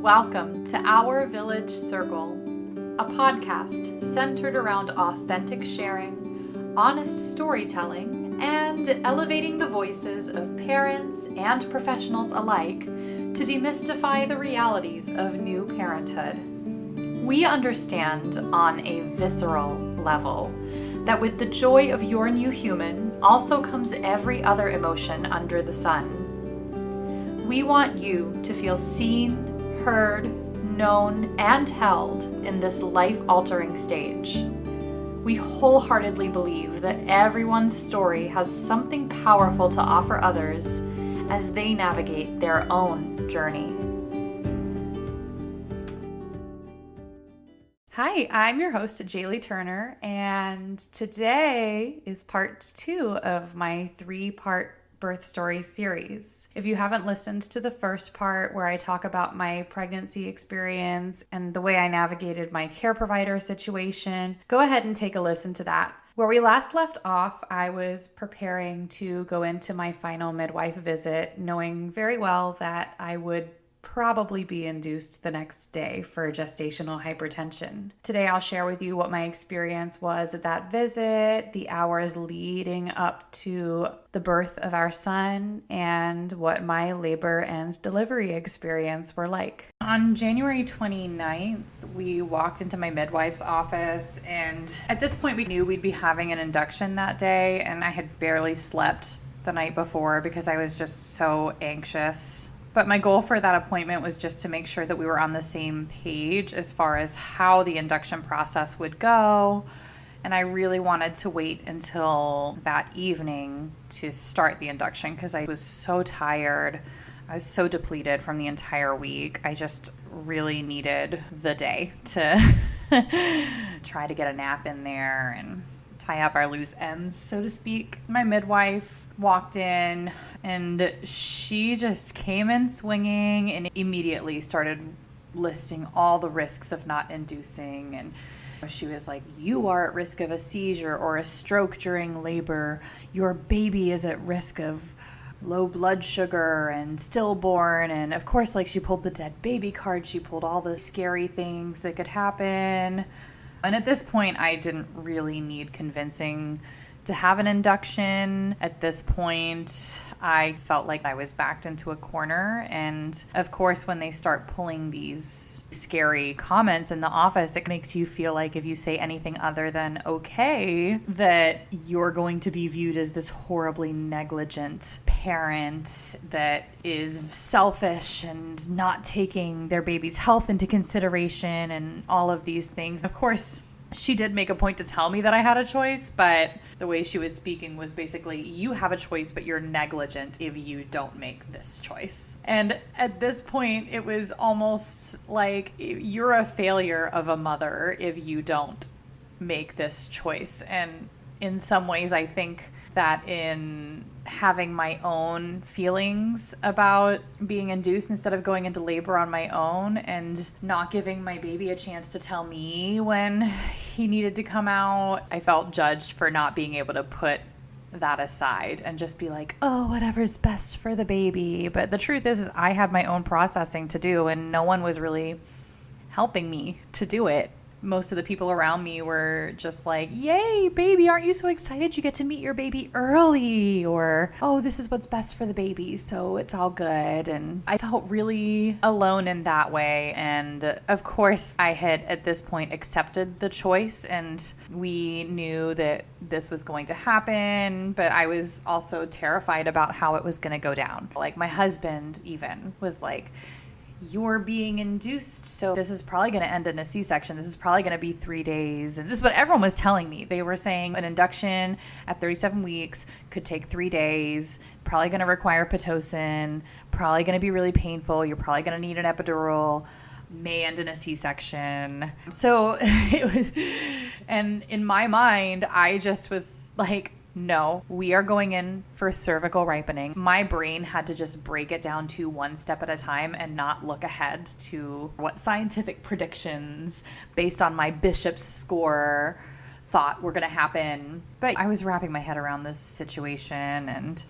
Welcome to Our Village Circle, a podcast centered around authentic sharing, honest storytelling, and elevating the voices of parents and professionals alike to demystify the realities of new parenthood. We understand on a visceral level that with the joy of your new human also comes every other emotion under the sun. We want you to feel seen, heard, known, and held in this life-altering stage. We wholeheartedly believe that everyone's story has something powerful to offer others as they navigate their own journey. Hi, I'm your host, Jaely Turner, and today is part 2 of my 3-part birth story series. If you haven't listened to the first part where I talk about my pregnancy experience and the way I navigated my care provider situation, go ahead and take a listen to that. Where we last left off, I was preparing to go into my final midwife visit, knowing very well that I would probably be induced the next day for gestational hypertension. Today I'll share with you what my experience was at that visit, the hours leading up to the birth of our son, and what my labor and delivery experience were like. On January 29th, we walked into my midwife's office, and at this point we knew we'd be having an induction that day, and I had barely slept the night before because I was just so anxious. But my goal for that appointment was just to make sure that we were on the same page as far as how the induction process would go. And I really wanted to wait until that evening to start the induction because I was so tired. I was so depleted from the entire week. I just really needed the day to try to get a nap in there and tie up our loose ends, so to speak. My midwife walked in and she just came in swinging and immediately started listing all the risks of not inducing. And she was like, you are at risk of a seizure or a stroke during labor. Your baby is at risk of low blood sugar and stillborn. And of course, like, she pulled the dead baby card. She pulled all the scary things that could happen. And at this point, I didn't really need convincing to have an induction. At this point, I felt like I was backed into a corner. And of course, when they start pulling these scary comments in the office, it makes you feel like if you say anything other than okay, that you're going to be viewed as this horribly negligent parent that is selfish and not taking their baby's health into consideration and all of these things. Of course, she did make a point to tell me that I had a choice, but the way she was speaking was basically, you have a choice, but you're negligent if you don't make this choice. And at this point, it was almost like you're a failure of a mother if you don't make this choice. And in some ways, I think that in having my own feelings about being induced instead of going into labor on my own and not giving my baby a chance to tell me when he needed to come out, I felt judged for not being able to put that aside and just be like, oh, whatever's best for the baby. But the truth is I had my own processing to do, and no one was really helping me to do it. Most of the people around me were just like, yay, baby, aren't you so excited you get to meet your baby early? Or, oh, this is what's best for the baby, so it's all good. And I felt really alone in that way. And of course, I had at this point accepted the choice, and we knew that this was going to happen, but I was also terrified about how it was going to go down. Like, my husband even was like, you're being induced, so this is probably going to end in a C-section. This is probably going to be 3 days. And this is what everyone was telling me. They were saying an induction at 37 weeks could take 3 days, probably going to require Pitocin, probably going to be really painful. You're probably going to need an epidural, may end in a C-section. So it was, and in my mind, I just was like, no, we are going in for cervical ripening. My brain had to just break it down to one step at a time and not look ahead to what scientific predictions based on my bishop's score thought were going to happen. But I was wrapping my head around this situation, and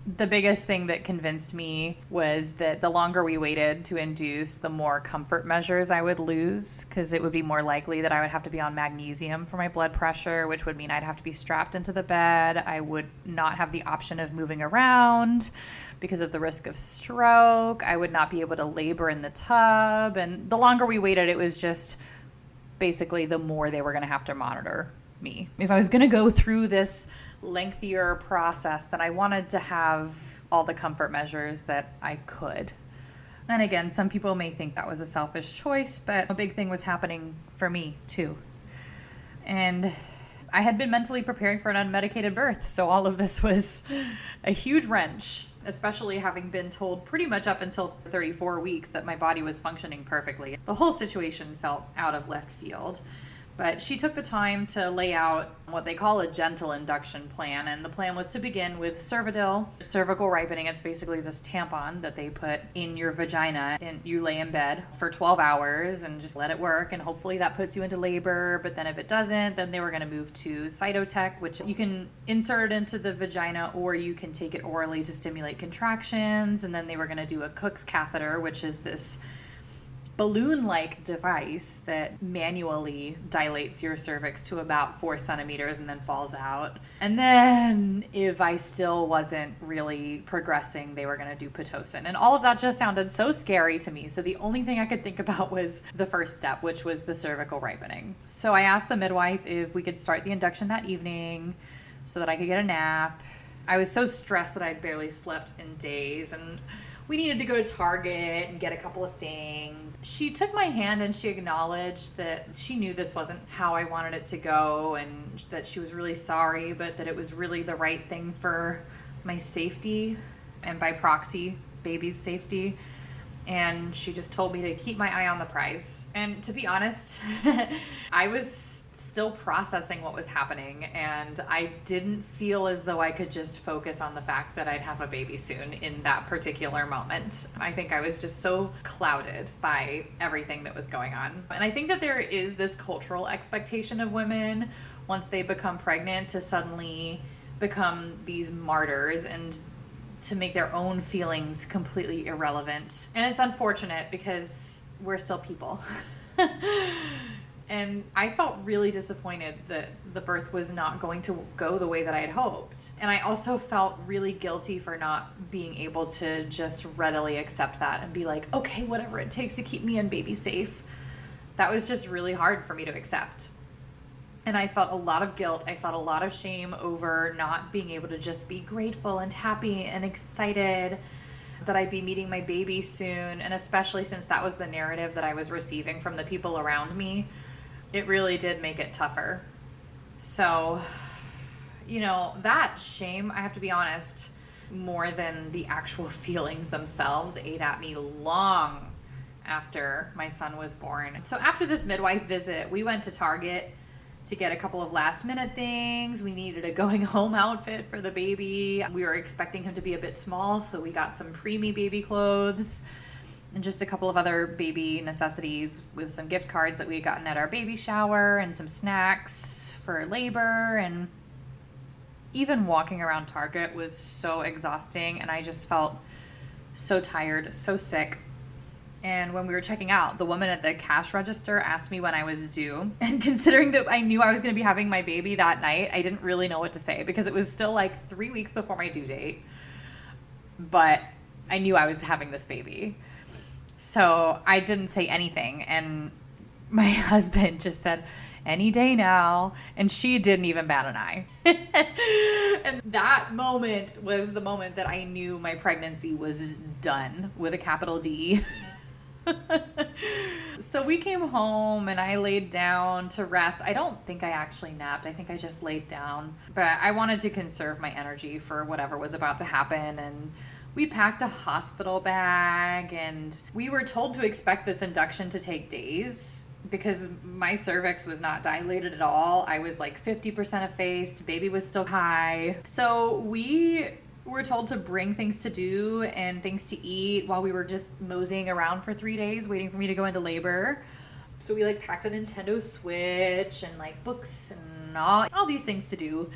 The biggest thing that convinced me was that the longer we waited to induce, the more comfort measures I would lose, because it would be more likely that I would have to be on magnesium for my blood pressure, which would mean I'd have to be strapped into the bed. I would not have the option of moving around because of the risk of stroke. I would not be able to labor in the tub. And the longer we waited, it was just basically the more they were going to have to monitor me. If I was going to go through this lengthier process, that I wanted to have all the comfort measures that I could. And again, some people may think that was a selfish choice, but a big thing was happening for me too. And I had been mentally preparing for an unmedicated birth, so all of this was a huge wrench, especially having been told pretty much up until 34 weeks that my body was functioning perfectly. The whole situation felt out of left field. But she took the time to lay out what they call a gentle induction plan. And the plan was to begin with cervidil, cervical ripening. It's basically this tampon that they put in your vagina, and you lay in bed for 12 hours and just let it work. And hopefully that puts you into labor. But then if it doesn't, then they were going to move to cytotech, which you can insert into the vagina, or you can take it orally to stimulate contractions. And then they were going to do a Cook's catheter, which is this balloon-like device that manually dilates your cervix to about 4 centimeters and then falls out. And then if I still wasn't really progressing, they were going to do Pitocin. And all of that just sounded so scary to me. So the only thing I could think about was the first step, which was the cervical ripening. So I asked the midwife if we could start the induction that evening so that I could get a nap. I was so stressed that I'd barely slept in days, and we needed to go to Target and get a couple of things. She took my hand and she acknowledged that she knew this wasn't how I wanted it to go, and that she was really sorry, but that it was really the right thing for my safety, and by proxy, baby's safety. And she just told me to keep my eye on the prize. And to be honest, I was still processing what was happening, and I didn't feel as though I could just focus on the fact that I'd have a baby soon in that particular moment. I think I was just so clouded by everything that was going on. And I think that there is this cultural expectation of women once they become pregnant to suddenly become these martyrs and to make their own feelings completely irrelevant. And it's unfortunate because we're still people. And I felt really disappointed that the birth was not going to go the way that I had hoped. And I also felt really guilty for not being able to just readily accept that and be like, okay, whatever it takes to keep me and baby safe. That was just really hard for me to accept. And I felt a lot of guilt. I felt a lot of shame over not being able to just be grateful and happy and excited that I'd be meeting my baby soon. And especially since that was the narrative that I was receiving from the people around me, it really did make it tougher. So, that shame, I have to be honest, more than the actual feelings themselves, ate at me long after my son was born. So after this midwife visit, we went to Target to get a couple of last minute things. We needed a going home outfit for the baby. We were expecting him to be a bit small, so we got some preemie baby clothes and just a couple of other baby necessities with some gift cards that we had gotten at our baby shower and some snacks for labor. And even walking around Target was so exhausting, and I just felt so tired, so sick. And when we were checking out, the woman at the cash register asked me when I was due. And considering that I knew I was going to be having my baby that night, I didn't really know what to say because it was still like 3 weeks before my due date. But I knew I was having this baby. So I didn't say anything. And my husband just said, any day now. And she didn't even bat an eye. And that moment was the moment that I knew my pregnancy was done with a capital D. So we came home and I laid down to rest. I don't think I actually napped. I think I just laid down. But I wanted to conserve my energy for whatever was about to happen. And we packed a hospital bag, and we were told to expect this induction to take days because my cervix was not dilated at all. I was like 50% effaced. Baby was still high. So we were told to bring things to do and things to eat while we were just moseying around for 3 days waiting for me to go into labor. So we packed a Nintendo Switch and books and all these things to do.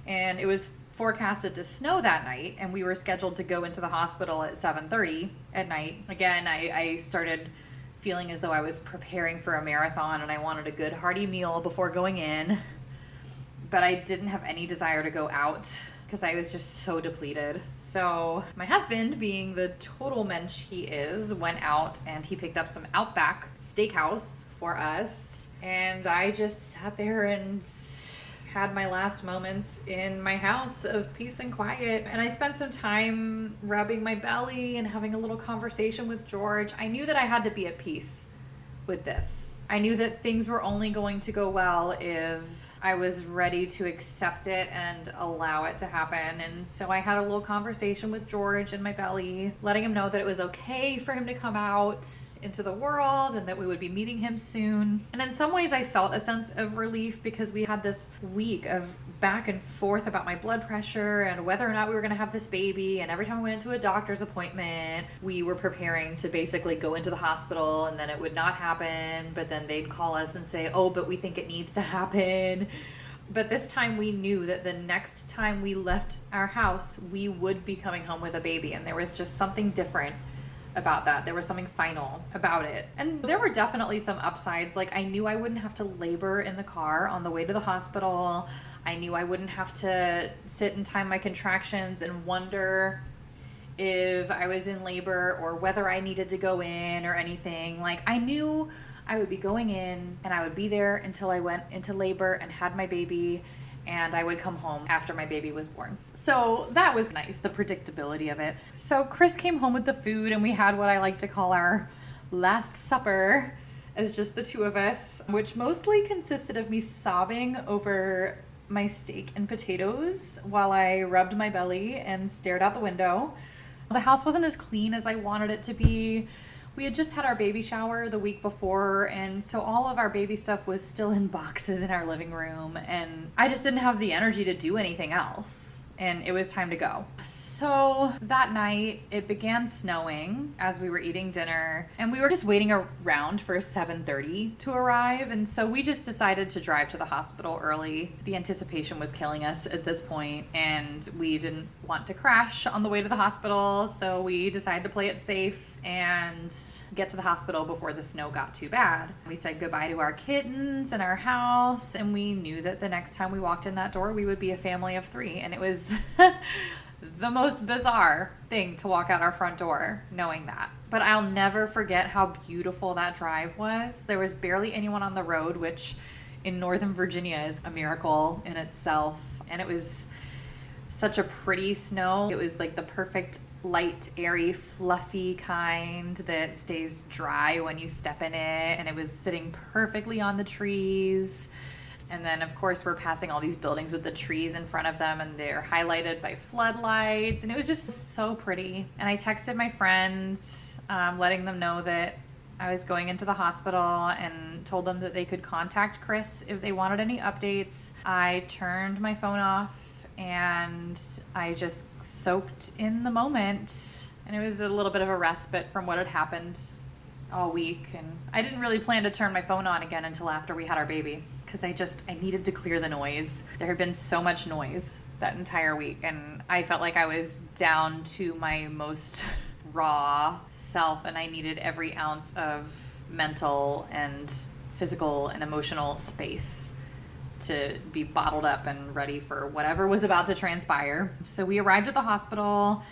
And it was forecasted to snow that night, and we were scheduled to go into the hospital at 7:30 at night. Again, I started feeling as though I was preparing for a marathon and I wanted a good hearty meal before going in, but I didn't have any desire to go out because I was just so depleted. So my husband, being the total mensch he is, went out and he picked up some Outback Steakhouse for us, and I just sat there and had my last moments in my house of peace and quiet. And I spent some time rubbing my belly and having a little conversation with George. I knew that I had to be at peace with this. I knew that things were only going to go well if I was ready to accept it and allow it to happen. And so I had a little conversation with George in my belly, letting him know that it was okay for him to come out into the world and that we would be meeting him soon. And in some ways I felt a sense of relief because we had this week of back and forth about my blood pressure and whether or not we were going to have this baby. And every time we went to a doctor's appointment, we were preparing to basically go into the hospital, and then it would not happen, but then they'd call us and say, oh, but we think it needs to happen. But this time we knew that the next time we left our house, we would be coming home with a baby. And there was just something different about that. There was something final about it. And there were definitely some upsides. Like, I knew I wouldn't have to labor in the car on the way to the hospital. I knew I wouldn't have to sit and time my contractions and wonder if I was in labor or whether I needed to go in or anything. Like, I knew I would be going in and I would be there until I went into labor and had my baby, and I would come home after my baby was born. So that was nice, the predictability of it. So Chris came home with the food, and we had what I like to call our last supper as just the two of us, which mostly consisted of me sobbing over my steak and potatoes while I rubbed my belly and stared out the window. The house wasn't as clean as I wanted it to be. We had just had our baby shower the week before, and so all of our baby stuff was still in boxes in our living room, and I just didn't have the energy to do anything else. And it was time to go. So that night it began snowing as we were eating dinner, and we were just waiting around for 7:30 to arrive. And so we just decided to drive to the hospital early. The anticipation was killing us at this point, and we didn't want to crash on the way to the hospital. So we decided to play it safe and get to the hospital before the snow got too bad. We said goodbye to our kittens and our house, and we knew that the next time we walked in that door, we would be a family of 3. And it was the most bizarre thing to walk out our front door knowing that. But I'll never forget how beautiful that drive was. There was barely anyone on the road, which in Northern Virginia is a miracle in itself. And it was such a pretty snow. It was like the perfect light, airy, fluffy kind that stays dry when you step in it. And it was sitting perfectly on the trees. And then, of course, we're passing all these buildings with the trees in front of them, and they're highlighted by floodlights. And it was just so pretty. And I texted my friends, letting them know that I was going into the hospital, and told them that they could contact Chris if they wanted any updates. I turned my phone off, and I just soaked in the moment. And it was a little bit of a respite from what had happened all week. And I didn't really plan to turn my phone on again until after we had our baby, because I needed to clear the noise. There had been so much noise that entire week, and I felt like I was down to my most raw self, and I needed every ounce of mental and physical and emotional space to be bottled up and ready for whatever was about to transpire. So we arrived at the hospital,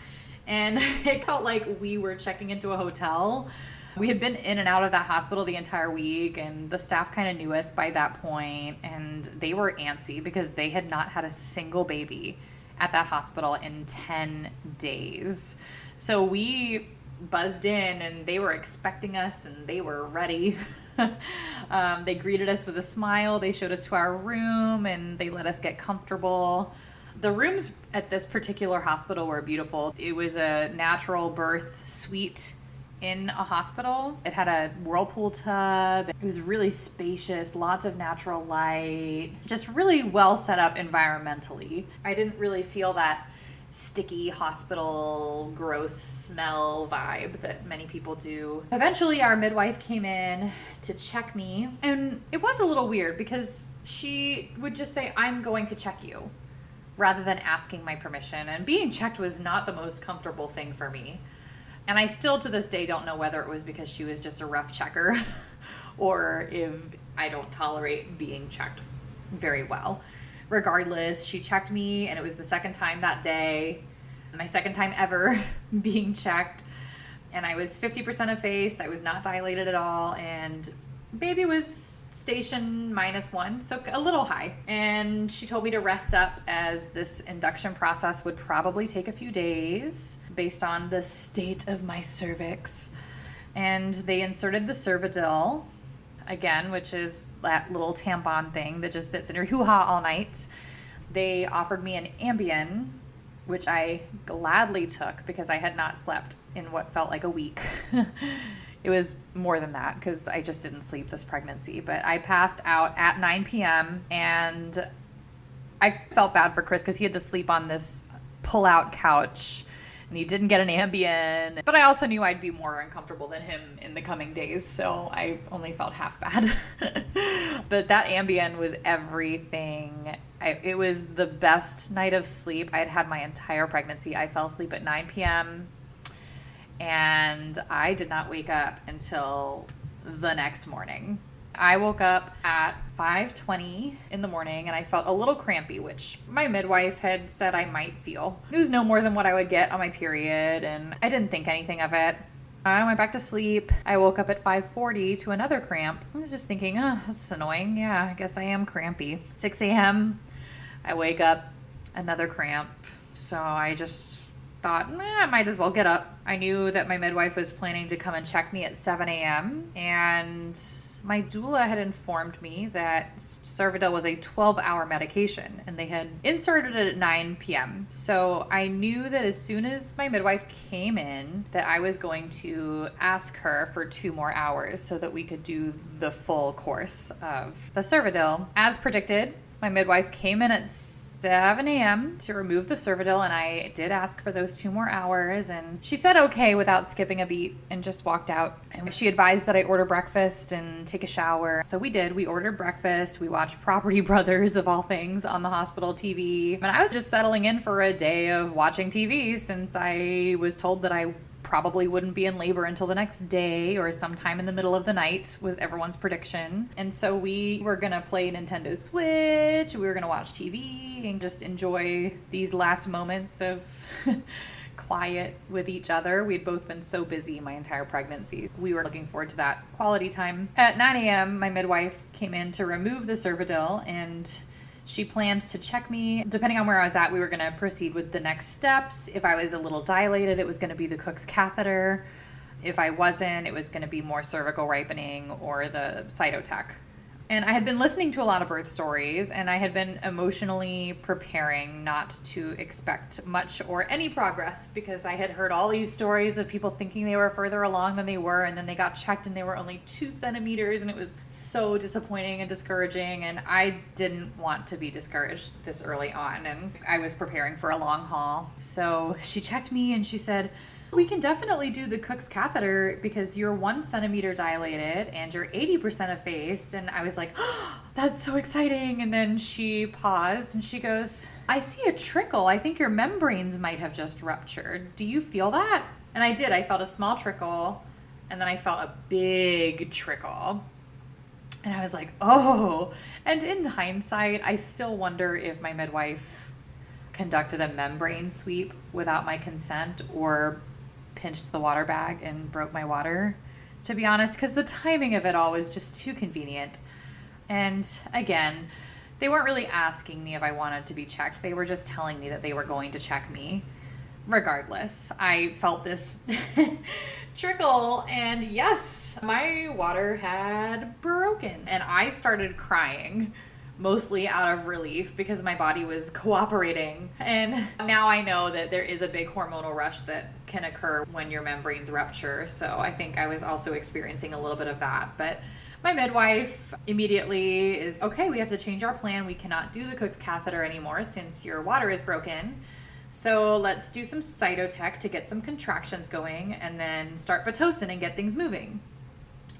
and it felt like we were checking into a hotel. We had been in and out of that hospital the entire week, and the staff kind of knew us by that point, and they were antsy because they had not had a single baby at that hospital in 10 days. So we buzzed in, and they were expecting us, and they were ready. They greeted us with a smile. They showed us to our room, and they let us get comfortable. The rooms at this particular hospital were beautiful. It was a natural birth suite in a hospital. It had a whirlpool tub. It was really spacious, lots of natural light, just really well set up environmentally. I didn't really feel that sticky hospital gross smell vibe that many people do. Eventually our midwife came in to check me, and it was a little weird because she would just say, "I'm going to check you," rather than asking my permission. And being checked was not the most comfortable thing for me. And I still to this day don't know whether it was because she was just a rough checker or if I don't tolerate being checked very well. Regardless, she checked me, and it was the second time that day, my second time ever being checked. And I was 50% effaced. I was not dilated at all. And baby was station -1, so a little high. And she told me to rest up as this induction process would probably take a few days based on the state of my cervix. And they inserted the cervidil, again, which is that little tampon thing that just sits in your hoo-ha all night. They offered me an Ambien, which I gladly took because I had not slept in what felt like a week. It was more than that because I just didn't sleep this pregnancy. But I passed out at 9 p.m. and I felt bad for Chris because he had to sleep on this pull-out couch and he didn't get an Ambien. But I also knew I'd be more uncomfortable than him in the coming days, so I only felt half bad. But that Ambien was everything. It was the best night of sleep I'd had my entire pregnancy. I fell asleep at 9 p.m. and I did not wake up until the next morning. I woke up at 5:20 in the morning and I felt a little crampy, which my midwife had said I might feel. It was no more than what I would get on my period, and I didn't think anything of it. I went back to sleep. I woke up at 5:40 to another cramp. I was just thinking, oh, that's annoying. Yeah, I guess I am crampy. 6 a.m., I wake up, another cramp. So I just thought, I might as well get up. I knew that my midwife was planning to come and check me at 7 a.m. and my doula had informed me that cervidil was a 12-hour medication and they had inserted it at 9 p.m. So I knew that as soon as my midwife came in that I was going to ask her for 2 more hours so that we could do the full course of the cervidil. As predicted, my midwife came in at 7 a.m. to remove the cervidil, and I did ask for those 2 more hours, and she said okay without skipping a beat and just walked out. And she advised that I order breakfast and take a shower. So we did. We ordered breakfast. We watched Property Brothers, of all things, on the hospital TV. And I was just settling in for a day of watching TV since I was told that I probably wouldn't be in labor until the next day or sometime in the middle of the night was everyone's prediction. And so we were going to play Nintendo Switch, we were going to watch TV and just enjoy these last moments of quiet with each other. We'd both been so busy my entire pregnancy. We were looking forward to that quality time. At 9 a.m., my midwife came in to remove the cervidil, and she planned to check me. Depending on where I was at, we were going to proceed with the next steps. If I was a little dilated, it was going to be the Cook's catheter. If I wasn't, it was going to be more cervical ripening or the cytotech. And I had been listening to a lot of birth stories, and I had been emotionally preparing not to expect much or any progress because I had heard all these stories of people thinking they were further along than they were, and then they got checked and they were only 2 centimeters, and it was so disappointing and discouraging, and I didn't want to be discouraged this early on, and I was preparing for a long haul. So she checked me and she said, we can definitely do the Cook's catheter because you're 1 centimeter dilated and you're 80% effaced. And I was like, oh, that's so exciting. And then she paused and she goes, I see a trickle. I think your membranes might have just ruptured. Do you feel that? And I did. I felt a small trickle and then I felt a big trickle. And I was like, oh. And in hindsight, I still wonder if my midwife conducted a membrane sweep without my consent or pinched the water bag and broke my water, to be honest, because the timing of it all was just too convenient. And again, they weren't really asking me if I wanted to be checked. They were just telling me that they were going to check me. Regardless, I felt this trickle, and yes, my water had broken, and I started crying. Mostly out of relief because my body was cooperating. And now I know that there is a big hormonal rush that can occur when your membranes rupture. So I think I was also experiencing a little bit of that. But my midwife immediately is, okay, we have to change our plan. We cannot do the Cook's catheter anymore since your water is broken. So let's do some cytotech to get some contractions going and then start Pitocin and get things moving.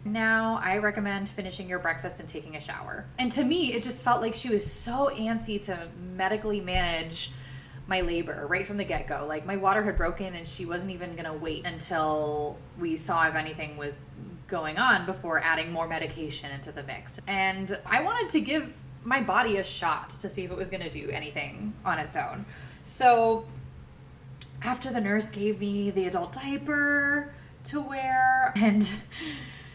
Now I recommend finishing your breakfast and taking a shower. And to me, it just felt like she was so antsy to medically manage my labor right from the get-go. Like, my water had broken and she wasn't even gonna wait until we saw if anything was going on before adding more medication into the mix. And I wanted to give my body a shot to see if it was gonna do anything on its own. So after the nurse gave me the adult diaper to wear and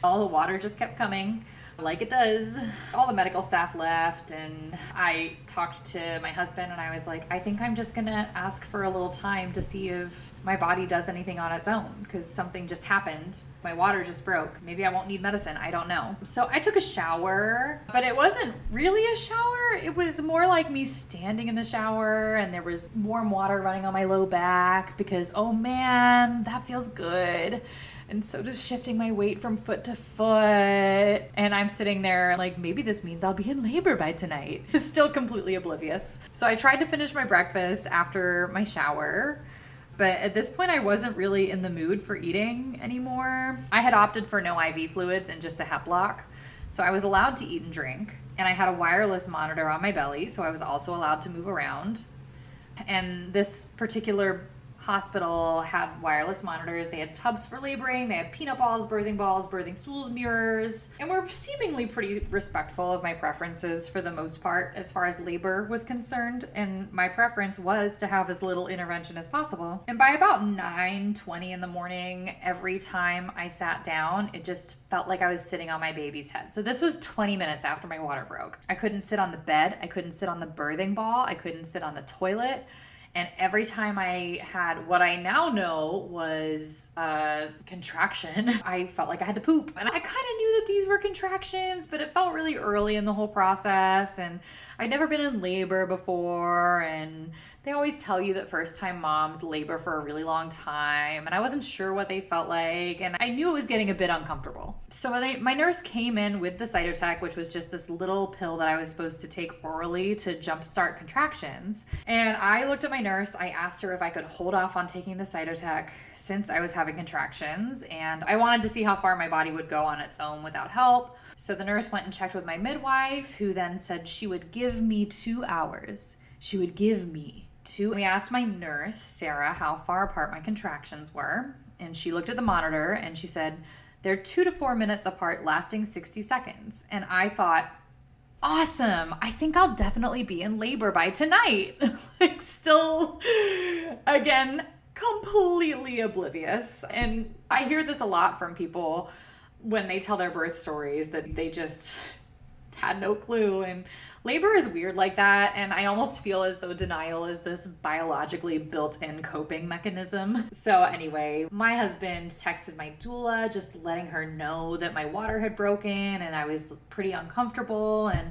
all the water just kept coming like it does, all the medical staff left, and I talked to my husband and I was like, I think I'm just gonna ask for a little time to see if my body does anything on its own, because something just happened. My water just broke. Maybe I won't need medicine. I don't know. So I took a shower, but it wasn't really a shower. It was more like me standing in the shower and there was warm water running on my low back because, oh man, that feels good. And so does shifting my weight from foot to foot. And I'm sitting there like, maybe this means I'll be in labor by tonight. Still completely oblivious. So I tried to finish my breakfast after my shower. But at this point, I wasn't really in the mood for eating anymore. I had opted for no IV fluids and just a hep block. So I was allowed to eat and drink. And I had a wireless monitor on my belly, so I was also allowed to move around. And this particular hospital had wireless monitors. They had tubs for laboring. They had peanut balls, birthing stools, mirrors, and were seemingly pretty respectful of my preferences for the most part as far as labor was concerned. And my preference was to have as little intervention as possible. And by about 9:20 in the morning, every time I sat down, it just felt like I was sitting on my baby's head. So this was 20 minutes after my water broke. I couldn't sit on the bed. I couldn't sit on the birthing ball. I couldn't sit on the toilet. And every time I had what I now know was a contraction, I felt like I had to poop. And I kind of knew that these were contractions, but it felt really early in the whole process. And I'd never been in labor before. And they always tell you that first-time moms labor for a really long time. And I wasn't sure what they felt like. And I knew it was getting a bit uncomfortable. So when my nurse came in with the Cytotec, which was just this little pill that I was supposed to take orally to jumpstart contractions. And I looked at my nurse. I asked her if I could hold off on taking the Cytotec since I was having contractions. And I wanted to see how far my body would go on its own without help. So the nurse went and checked with my midwife, who then said she would give me 2 hours. She would give me 2. We asked my nurse, Sarah, how far apart my contractions were. And she looked at the monitor and she said, they're 2 to 4 minutes apart, lasting 60 seconds. And I thought, awesome. I think I'll definitely be in labor by tonight. Like, still, again, completely oblivious. And I hear this a lot from people when they tell their birth stories, that they just had no clue. And labor is weird like that, and I almost feel as though denial is this biologically built-in coping mechanism. So anyway, my husband texted my doula just letting her know that my water had broken and I was pretty uncomfortable. And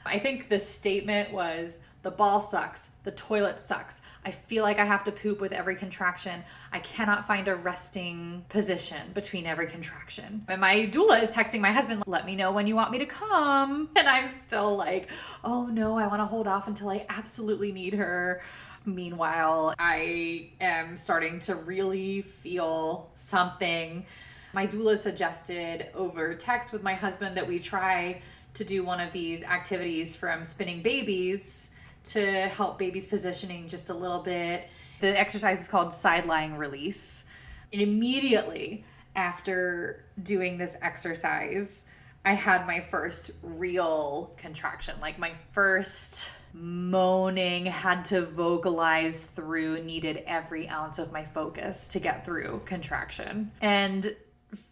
I think the statement was, the ball sucks, the toilet sucks, I feel like I have to poop with every contraction, I cannot find a resting position between every contraction. And my doula is texting my husband, let me know when you want me to come. And I'm still like, oh no, I want to hold off until I absolutely need her. Meanwhile, I am starting to really feel something. My doula suggested over text with my husband that we try to do one of these activities from Spinning Babies to help baby's positioning just a little bit. The exercise is called side lying release. And immediately after doing this exercise, I had my first real contraction, like my first moaning, had to vocalize through, needed every ounce of my focus to get through contraction. And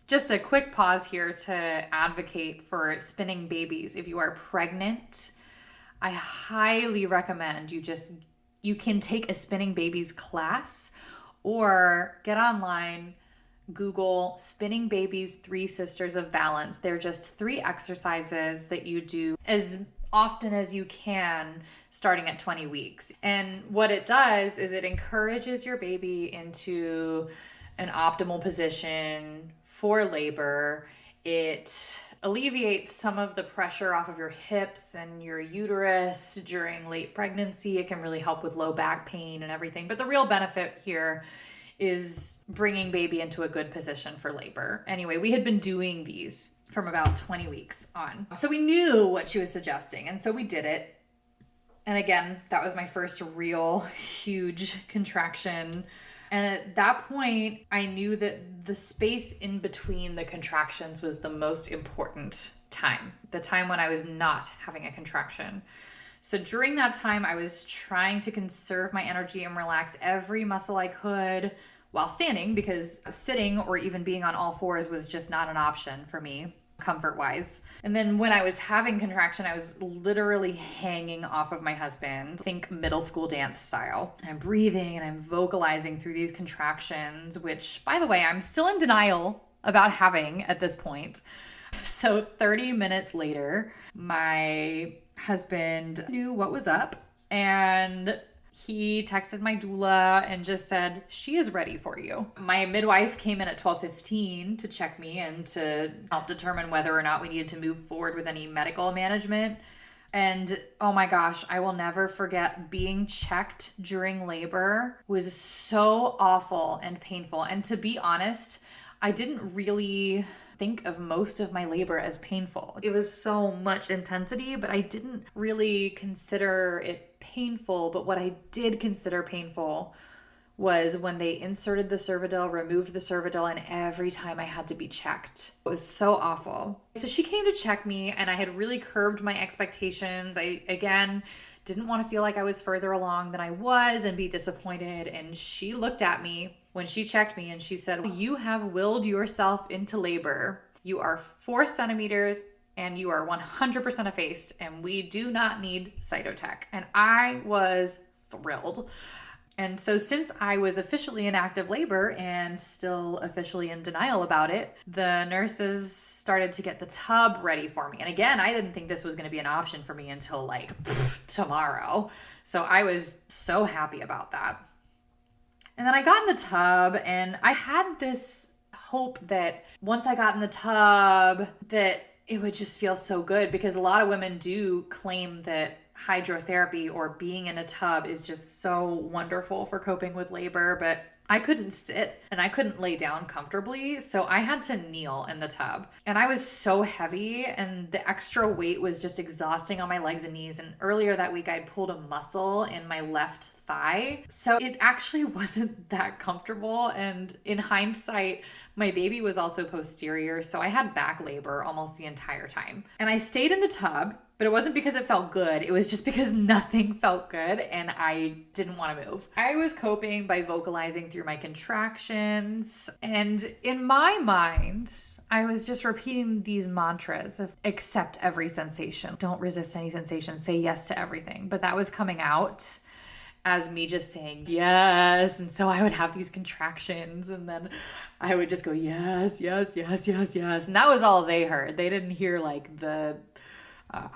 just a quick pause here to advocate for Spinning Babies. If you are pregnant, I highly recommend you can take a Spinning Babies class or get online, Google Spinning Babies 3 Sisters of Balance. They're just 3 exercises that you do as often as you can starting at 20 weeks. And what it does is it encourages your baby into an optimal position for labor. It alleviates some of the pressure off of your hips and your uterus during late pregnancy. It can really help with low back pain and everything. But the real benefit here is bringing baby into a good position for labor. Anyway, we had been doing these from about 20 weeks on. So we knew what she was suggesting, and so we did it. And again, that was my first real huge contraction. And at that point, I knew that the space in between the contractions was the most important time, the time when I was not having a contraction. So during that time, I was trying to conserve my energy and relax every muscle I could while standing, because sitting or even being on all fours was just not an option for me, comfort-wise. And then when I was having contraction, I was literally hanging off of my husband, think middle school dance style. And I'm breathing and I'm vocalizing through these contractions, which, by the way, I'm still in denial about having at this point. So 30 minutes later, my husband knew what was up, and he texted my doula and just said, she is ready for you. My midwife came in at 12:15 to check me and to help determine whether or not we needed to move forward with any medical management. And oh my gosh, I will never forget being checked during labor was so awful and painful. And to be honest, I didn't really think of most of my labor as painful. It was so much intensity, but I didn't really consider it painful. But what I did consider painful was when they inserted the cervidil, removed the cervidil, and every time I had to be checked. It was so awful. So she came to check me, and I had really curbed my expectations. I, again, didn't want to feel like I was further along than I was and be disappointed. And she looked at me when she checked me and she said, you have willed yourself into labor. You are 4 centimeters and you are 100% effaced, and we do not need cytotech. And I was thrilled. And so since I was officially in active labor and still officially in denial about it, the nurses started to get the tub ready for me. And again, I didn't think this was going to be an option for me until tomorrow. So I was so happy about that. And then I got in the tub, and I had this hope that once I got in the tub that it would just feel so good, because a lot of women do claim that hydrotherapy or being in a tub is just so wonderful for coping with labor, but I couldn't sit and I couldn't lay down comfortably, so I had to kneel in the tub. And I was so heavy, and the extra weight was just exhausting on my legs and knees. And earlier that week, I'd pulled a muscle in my left thigh, so it actually wasn't that comfortable. And in hindsight, my baby was also posterior, so I had back labor almost the entire time. And I stayed in the tub, but it wasn't because it felt good. It was just because nothing felt good and I didn't want to move. I was coping by vocalizing through my contractions. And in my mind, I was just repeating these mantras of accept every sensation. Don't resist any sensation. Say yes to everything. But that was coming out as me just saying yes. And so I would have these contractions, and then I would just go yes, yes, yes, yes, yes. And that was all they heard. They didn't hear like the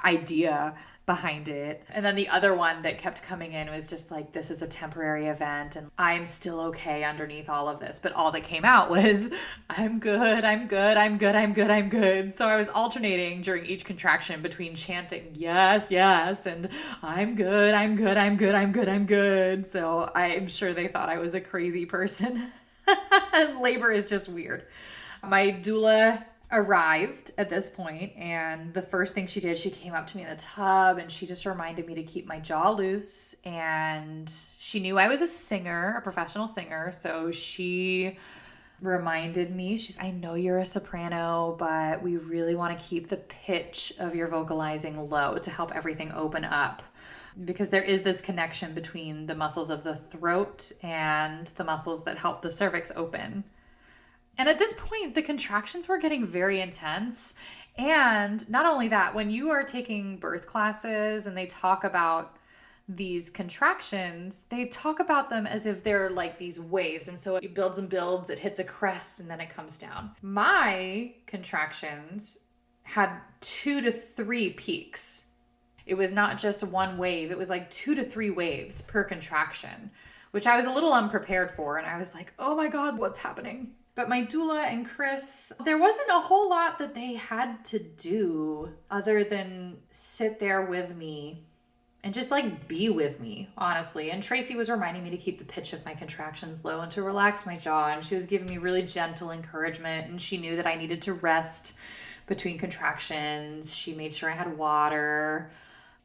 idea behind it. And then the other one that kept coming in was just like, this is a temporary event and I'm still okay underneath all of this. But all that came out was, I'm good, I'm good, I'm good, I'm good, I'm good. So I was alternating during each contraction between chanting yes, yes, and I'm good, I'm good, I'm good, I'm good, I'm good. So I'm sure they thought I was a crazy person. And labor is just weird. My doula arrived at this point, and the first thing she did, she came up to me in the tub and she just reminded me to keep my jaw loose. And she knew I was a singer, a professional singer, so she reminded me, she's, I know you're a soprano, but we really want to keep the pitch of your vocalizing low to help everything open up, because there is this connection between the muscles of the throat and the muscles that help the cervix open. And at this point, the contractions were getting very intense. And not only that, when you are taking birth classes and they talk about these contractions, they talk about them as if they're like these waves. And so it builds and builds, it hits a crest, and then it comes down. My contractions had 2 to 3 peaks. It was not just one wave. It was like 2 to 3 waves per contraction, which I was a little unprepared for. And I was like, oh my God, what's happening? But my doula and Chris, there wasn't a whole lot that they had to do other than sit there with me and just like be with me, honestly. And Tracy was reminding me to keep the pitch of my contractions low and to relax my jaw. And she was giving me really gentle encouragement. And she knew that I needed to rest between contractions. She made sure I had water,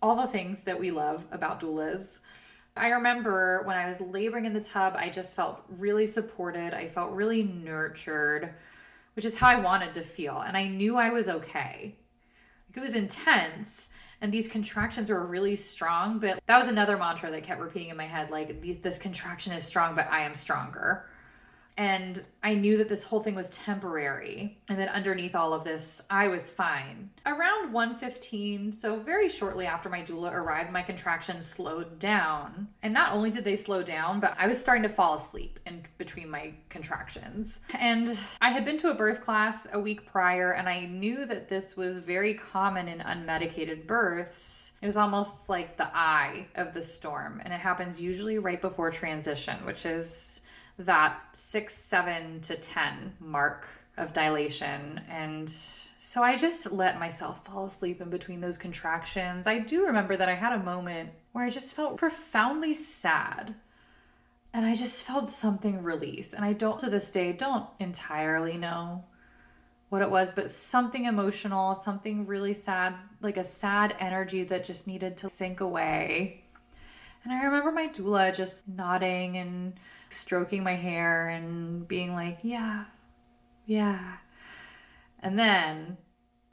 all the things that we love about doulas. I remember when I was laboring in the tub, I just felt really supported. I felt really nurtured, which is how I wanted to feel. And I knew I was okay. It was intense. And these contractions were really strong, but that was another mantra that kept repeating in my head, like, this contraction is strong, but I am stronger. And I knew that this whole thing was temporary. And then underneath all of this, I was fine. Around 1:15, so very shortly after my doula arrived, my contractions slowed down. And not only did they slow down, but I was starting to fall asleep in between my contractions. And I had been to a birth class a week prior, and I knew that this was very common in unmedicated births. It was almost like the eye of the storm. And it happens usually right before transition, which is that 6, 7 to 10 mark of dilation. And so I just let myself fall asleep in between those contractions. I do remember that I had a moment where I just felt profoundly sad, and I just felt something release. And I don't, to this day, don't entirely know what it was, but something emotional, something really sad, like a sad energy that just needed to sink away. And I remember my doula just nodding and stroking my hair and being like, yeah. And then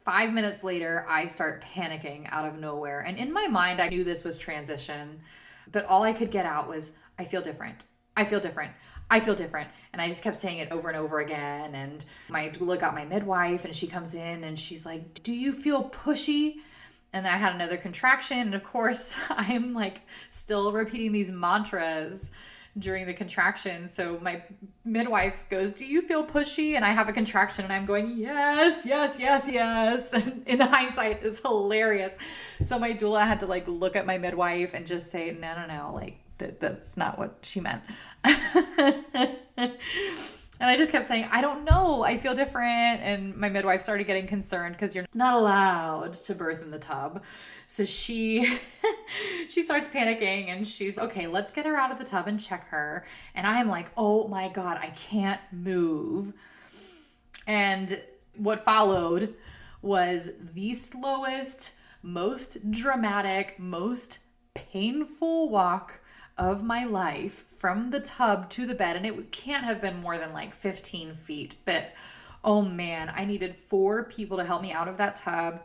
5 minutes later, I start panicking out of nowhere. And in my mind, I knew this was transition, but all I could get out was, I feel different. I feel different. I feel different. And I just kept saying it over and over again. And my doula got my midwife, and she comes in and she's like, do you feel pushy? And then I had another contraction. And of course, I'm like still repeating these mantras during the contraction. So my midwife goes, do you feel pushy? And I have a contraction and I'm going, yes. And in hindsight, it's hilarious. So my doula had to like look at my midwife and just say, no, like that's not what she meant. And I just kept saying, I don't know, I feel different. And my midwife started getting concerned because you're not allowed to birth in the tub. So she starts panicking and she's, okay, let's get her out of the tub and check her. And I'm like, oh my God, I can't move. And what followed was the slowest, most dramatic, most painful walk of my life from the tub to the bed. And it can't have been more than like 15 feet, but oh man, I needed 4 people to help me out of that tub.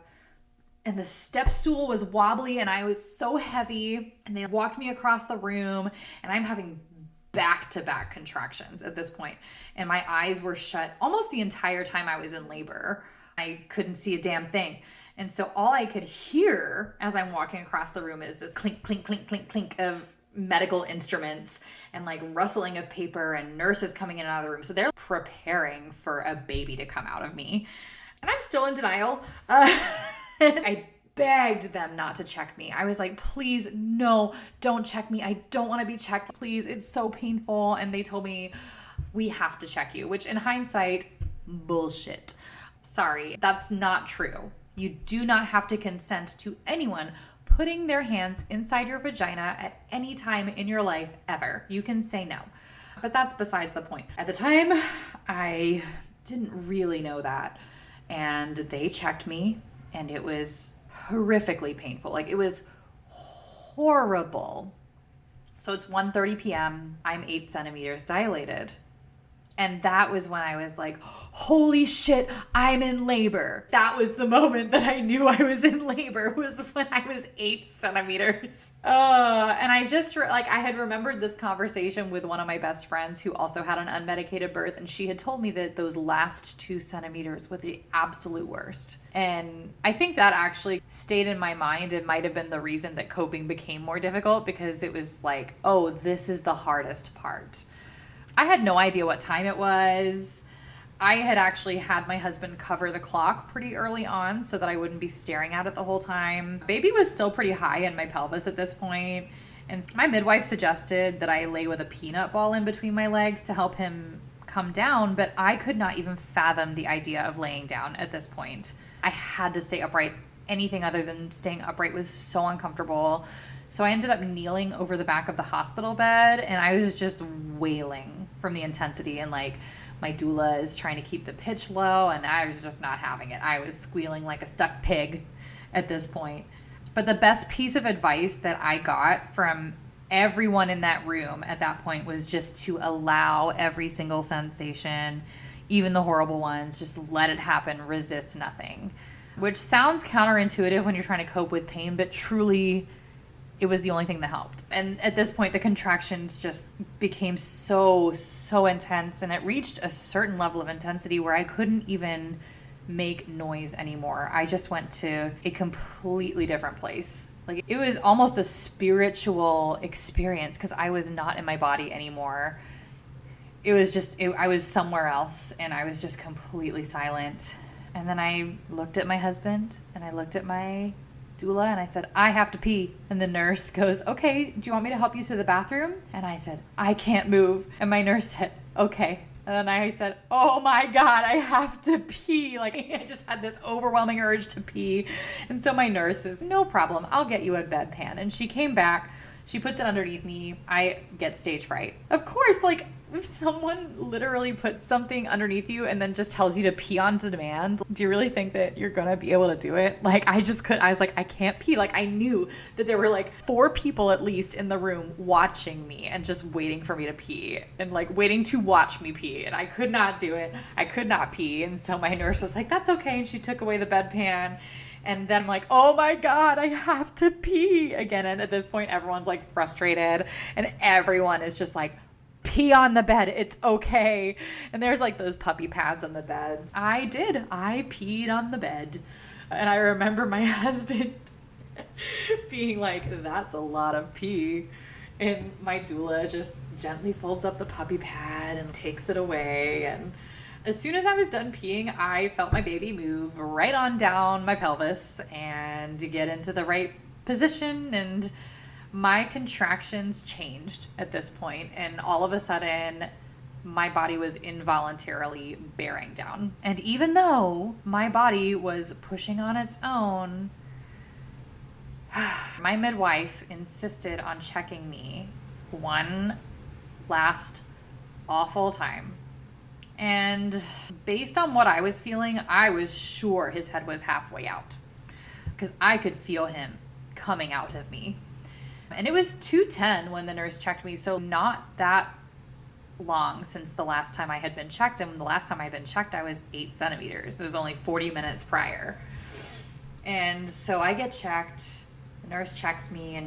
And the step stool was wobbly and I was so heavy, and they walked me across the room, and I'm having back-to-back contractions at this point. And my eyes were shut almost the entire time I was in labor. I couldn't see a damn thing. And so all I could hear as I'm walking across the room is this clink, clink, clink, clink, clink of medical instruments and like rustling of paper and nurses coming in and out of the room. So they're preparing for a baby to come out of me. And I'm still in denial. I begged them not to check me. I was like, please, no, don't check me. I don't want to be checked. Please, it's so painful. And they told me, we have to check you, which in hindsight, bullshit. Sorry, that's not true. You do not have to consent to anyone putting their hands inside your vagina at any time in your life ever. You can say no. But that's besides the point. At the time, I didn't really know that. And they checked me, and it was horrifically painful. Like, it was horrible. So it's 1:30 p.m. I'm 8 centimeters dilated. And that was when I was like, holy shit, I'm in labor. That was the moment that I knew I was in labor, was when I was 8 centimeters. And I just, I had remembered this conversation with one of my best friends who also had an unmedicated birth. And she had told me that those last 2 centimeters were the absolute worst. And I think that actually stayed in my mind. It might have been the reason that coping became more difficult, because it was like, oh, this is the hardest part. I had no idea what time it was. I had actually had my husband cover the clock pretty early on so that I wouldn't be staring at it the whole time. Baby was still pretty high in my pelvis at this point, and my midwife suggested that I lay with a peanut ball in between my legs to help him come down, but I could not even fathom the idea of laying down at this point. I had to stay upright anything other than staying upright was so uncomfortable. So I ended up kneeling over the back of the hospital bed, and I was just wailing from the intensity, and like my doula is trying to keep the pitch low, and I was just not having it. I was squealing like a stuck pig at this point. But the best piece of advice that I got from everyone in that room at that point was just to allow every single sensation, even the horrible ones, just let it happen, resist nothing. Which sounds counterintuitive when you're trying to cope with pain, but truly it was the only thing that helped. And at this point, the contractions just became so intense, and it reached a certain level of intensity where I couldn't even make noise anymore. I just went to a completely different place. Like, it was almost a spiritual experience because I was not in my body anymore. It was just, I was somewhere else, and I was just completely silent. And then I looked at my husband, and I looked at my doula, and I said, I have to pee. And the nurse goes, okay, do you want me to help you to the bathroom? And I said, I can't move. And my nurse said, okay. And then I said, oh my God, I have to pee. Like, I just had this overwhelming urge to pee. And so my nurse says, no problem, I'll get you a bedpan. And she came back, she puts it underneath me. I get stage fright. Of course, like, if someone literally puts something underneath you and then just tells you to pee on demand, do you really think that you're gonna be able to do it? Like, I was like, I can't pee. Like, I knew that there were like 4 people at least in the room watching me and just waiting for me to pee and like waiting to watch me pee. And I could not do it. I could not pee. And so my nurse was like, that's okay. And she took away the bedpan. And then I'm like, oh my God, I have to pee again. And at this point, everyone's like frustrated, and everyone is just like, pee on the bed, it's okay. And there's like those puppy pads on the bed. I peed on the bed. And I remember my husband being like, that's a lot of pee. And my doula just gently folds up the puppy pad and takes it away. And as soon as I was done peeing, I felt my baby move right on down my pelvis and get into the right position, and my contractions changed at this point, and all of a sudden my body was involuntarily bearing down. And even though my body was pushing on its own, my midwife insisted on checking me one last awful time. And based on what I was feeling, I was sure his head was halfway out because I could feel him coming out of me. And it was 2:10 when the nurse checked me, so not that long since the last time I had been checked. And the last time I had been checked, I was 8 centimeters. It was only 40 minutes prior. And so I get checked, the nurse checks me, and